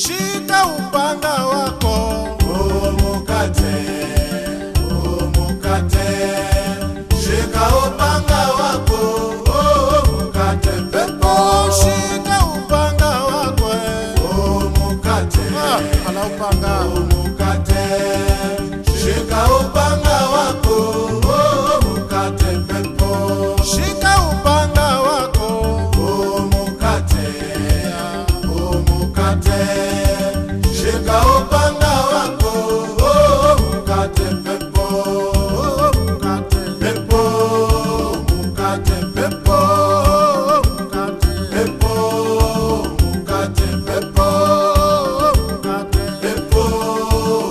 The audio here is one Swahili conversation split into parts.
shika upanga wako. Umukate, umukate, shika upanga wako. Umukate pepo, Shika upanga wako. umukate, Ala upanga. umukate, shika upanga wako. Umukate pepo, Shika upanga wako. umukate, umukate, shika upanga wako. Umukate pepo, Mukate. pepo, umukate pepo, Mukate. pepo, umukate pepo, Mukate. pepo,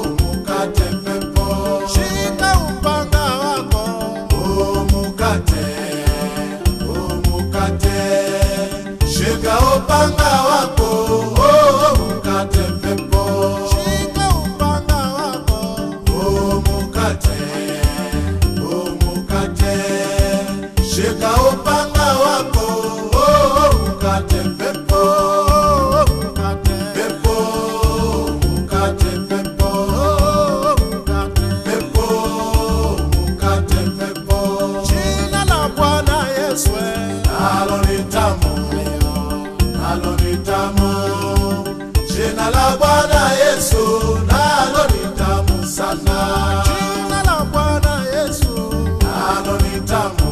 umukate pepo, Shika upanga wako. umukate, umukate, shika upanga wako. Umukate pepo, Shika upanga wako. umukate, umukate, shika upanga wako. Umukate pepo, Mukate. pepo, umukate pepo, Mukate. pepo, umukate pepo, Jina la Bwana Yesu. nalo ni tamu, nalo ni tamu, jina la Bwana Yesu, nalo ni tamu sana. Jina la Bwana Yesu. Nalo ni tamu,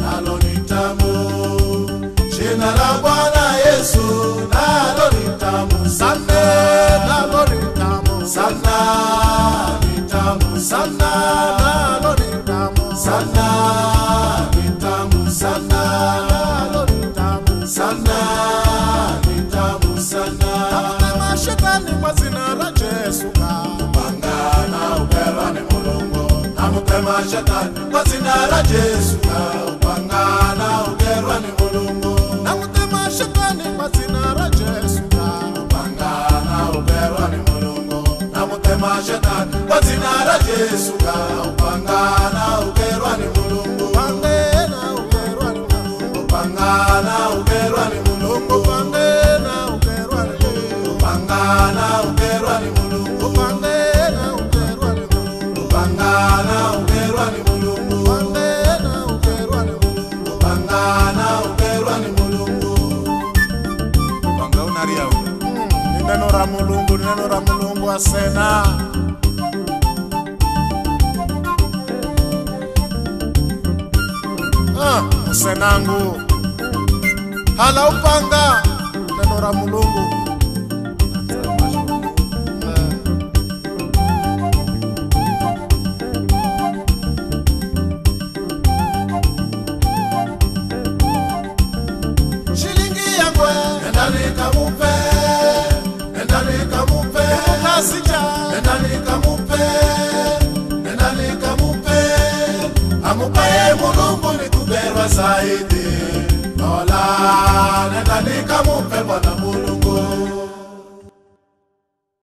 nalo ni tamu, jina la Bwana Yesu, nalo ni tamu sana, Nalo ni tamu. sana, ni tamu sana, Nalo ni tamu. sana, ni tamu sana, Nalo ni tamu. sana, ni tamu sana. Namutema shetani kwa jina la Yesu. Upanga na uperwa ni Mulungu, namutema shetani kwa jina la Yesu. Upanga na uperwa ni Mulungu, Namutema shetani kwa jina la Yesu. upanga na uperwa ni Mulungu, namutema shetani kwa jina la Yesu. Upanga na uperwa ni Mulungu, Pange na ukerwa ni Mungu. upanga na uperwa ni Mulungu, Pange na ukerwa ni Mungu. upanga na uperwa ni Mulungu, Pange na ukerwa ni Mungu. upanga na uperwa ni Mulungu, Pange na ukerwa ni Mungu. upanga na uperwa ni Mulungu. Upanga unaria Ni neno la Mulungu, ni neno la Mulungu asena. Msenangu hala upanga, neno la Mulungu. Shilingi yangwe nenda nikamupe, nenda nikamupe, kasija nenda nikamupe, nenda nikamupe, amupaye Mulungu ni kuberwa zaidi.